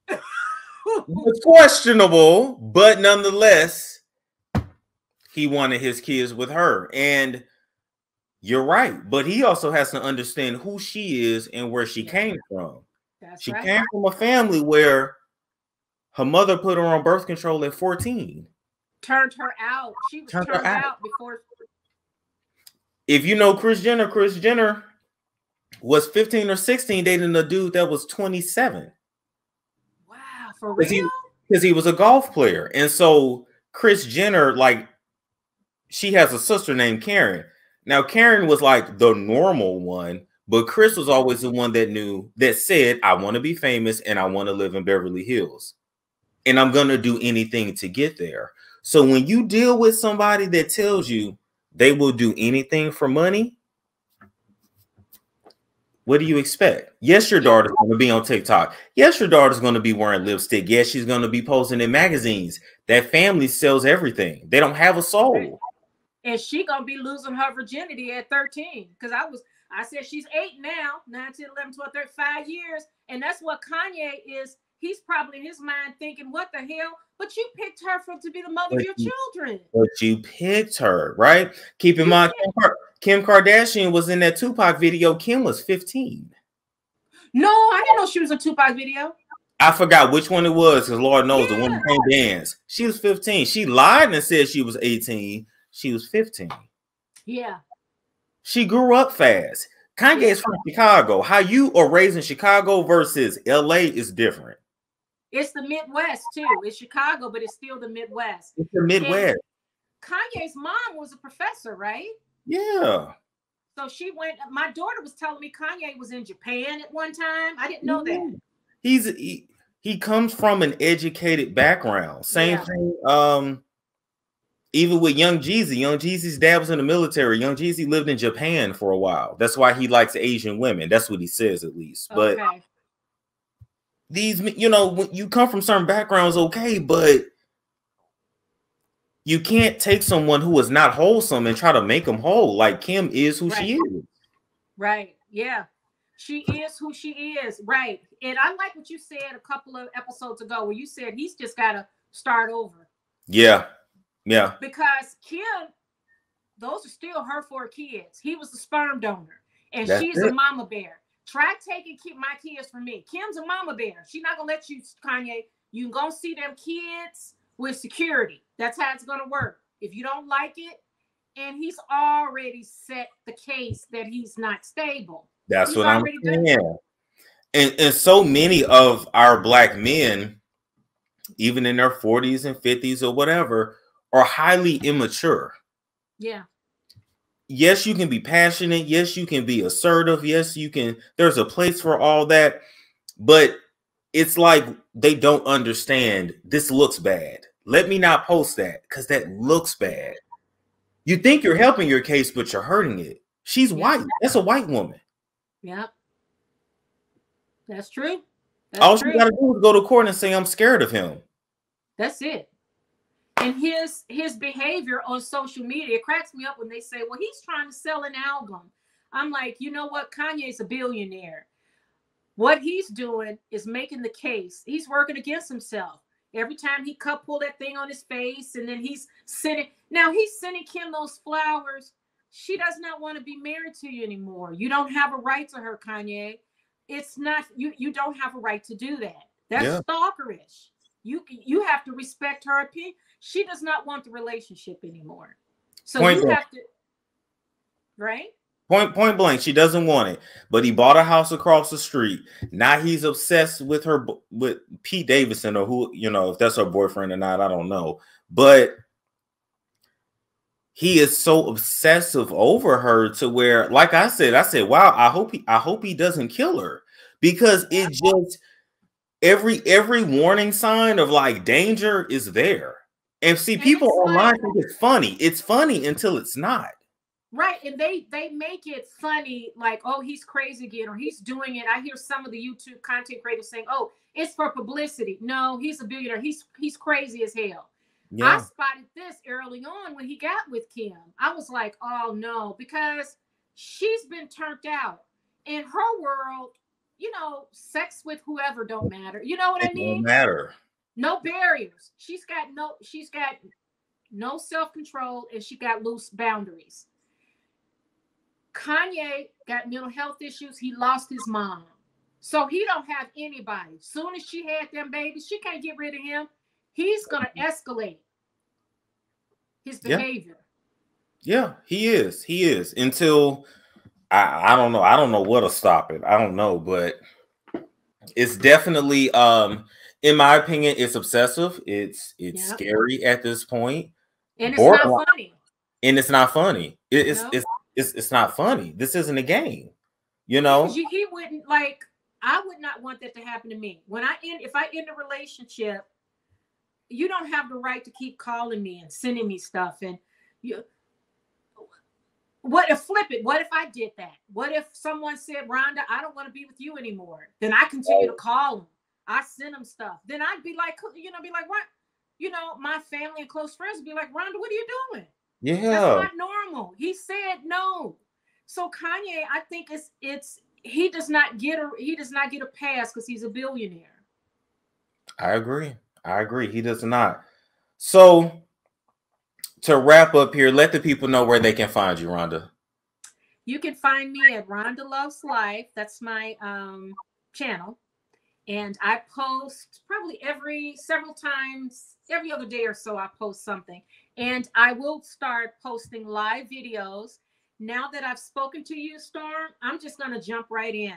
It's questionable, but nonetheless, he wanted his kids with her. And you're right. But he also has to understand who she is and where she came from. She came from a family where her mother put her on birth control at 14. Turned her out. She was turned out before. If you know Kris Jenner was 15 or 16 dating a dude that was 27. Wow, for real? Because he was a golf player. And so Kris Jenner, she has a sister named Karen. Now, Karen was like the normal one, but Kris was always the one that said, I want to be famous and I want to live in Beverly Hills. And I'm going to do anything to get there. So when you deal with somebody that tells you they will do anything for money, what do you expect? Yes, your daughter's going to be on TikTok. Yes, your daughter's going to be wearing lipstick. Yes, she's going to be posing in magazines. that family sells everything. They don't have a soul. And she gonna be losing her virginity at 13. Because I said she's 8 now, 9, 10, 11, 12, 13, 5 years. And that's what Kanye is. He's probably in his mind thinking, what the hell? But you picked her to be the mother of your children. But you picked her, right? Keep in mind, Kim Kardashian was in that Tupac video. Kim was 15. No, I didn't know she was in Tupac video. I forgot which one it was, because Lord knows the one who can't dance. She was 15. She lied and said she was 18. She was 15. Yeah. She grew up fast. Kanye's from Chicago. How you are raised in Chicago versus LA is different. It's the Midwest too. It's Chicago, but it's still the Midwest. It's the Midwest. And Kanye's mom was a professor, right? Yeah. So she went. My daughter was telling me Kanye was in Japan at one time. I didn't know that. He comes from an educated background. Same thing. Even with Young Jeezy. Young Jeezy's dad was in the military. Young Jeezy lived in Japan for a while. That's why he likes Asian women. That's what he says, at least. But these, you know, when you come from certain backgrounds, okay, but you can't take someone who is not wholesome and try to make them whole. Like Kim is who she is. Right. Yeah. She is who she is. Right. And I like what you said a couple of episodes ago where you said he's just got to start over. Yeah. Yeah. Because Kim, those are still her 4 kids. He was the sperm donor. And she's a mama bear. Try taking my kids from me. Kim's a mama bear. She's not going to let you, Kanye. You're going to see them kids with security. That's how it's going to work. If you don't like it, and he's already set the case that he's not stable. That's what I'm saying. And so many of our Black men, even in their 40s and 50s or whatever, are highly immature. Yeah. Yes, you can be passionate. Yes, you can be assertive. Yes, you can. There's a place for all that. But it's like they don't understand this looks bad. Let me not post that because that looks bad. You think you're helping your case, but you're hurting it. She's white. That's a white woman. Yeah. That's true. All she got to do is go to court and say, I'm scared of him. That's it. And his behavior on social media, it cracks me up when they say, well, he's trying to sell an album. I'm like, you know what? Kanye's a billionaire. What he's doing is making the case. He's working against himself. Every time he pull that thing on his face, and then he's sending Kim those flowers. She does not want to be married to you anymore. You don't have a right to her, Kanye. It's not, you don't have a right to do that. That's stalkerish. You have to respect her opinion. She does not want the relationship anymore. So you have to, right? Point blank, she doesn't want it. But he bought a house across the street. Now he's obsessed with her, with Pete Davidson, or who, you know, if that's her boyfriend or not, I don't know. But he is so obsessive over her to where, like I said, wow, I hope he doesn't kill her, because it just every warning sign of like danger is there. And see, people online think it's funny. It's funny until it's not. Right. And they make it funny, like, oh, he's crazy again, or he's doing it. I hear some of the YouTube content creators saying, oh, it's for publicity. No, he's a billionaire. He's crazy as hell. Yeah. I spotted this early on when he got with Kim. I was like, oh no, because she's been turned out. In her world, you know, sex with whoever don't matter. You know what I mean? Don't matter. No barriers. She's got no self-control, and she got loose boundaries. Kanye got mental health issues. He lost his mom. So he don't have anybody. Soon as she had them babies, she can't get rid of him. He's going to escalate his behavior. Yeah, he is. He is. Until I don't know. I don't know what'll stop it. I don't know, but it's definitely in my opinion, it's obsessive. It's scary at this point. And it's not funny. And it's not funny. It's not funny. This isn't a game. You know? He wouldn't, like, I would not want that to happen to me. If I end a relationship, you don't have the right to keep calling me and sending me stuff. And what if I did that? What if someone said, Rhonda, I don't want to be with you anymore? Then I continue to call them. I send them stuff. Then I'd be like, what? you know, my family and close friends would be like, Rhonda, what are you doing? Yeah. That's not normal. He said no. So Kanye, I think he does not get a pass because he's a billionaire. I agree. He does not. So to wrap up here, let the people know where they can find you, Rhonda. You can find me at RhondaLovesLife. That's my channel. And I post probably several times, every other day or so, I post something. And I will start posting live videos. Now that I've spoken to you, Storm, I'm just going to jump right in.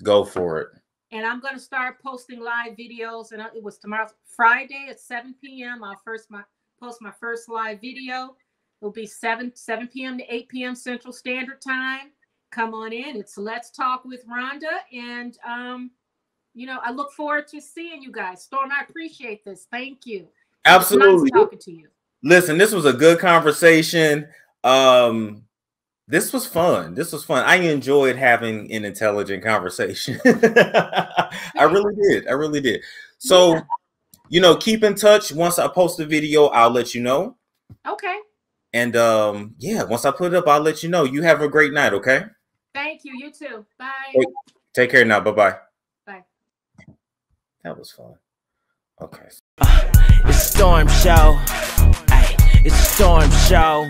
Go for it. And I'm going to start posting live videos. And it was tomorrow, Friday at 7 p.m. I'll post my first live video. It'll be 7 p.m. to 8 p.m. Central Standard Time. Come on in. It's Let's Talk with Rhonda. And, you know, I look forward to seeing you guys. Storm, I appreciate this. Thank you. Absolutely. Nice talking to you. Listen, this was a good conversation. This was fun. I enjoyed having an intelligent conversation. I really did. So, you know, keep in touch. Once I post a video, I'll let you know. Okay. And yeah, once I put it up, I'll let you know. You have a great night, okay? Thank you. You too. Bye. Take care now. Bye-bye. Bye. That was fun. Okay. It's Storm Show. Ay, it's Storm Show.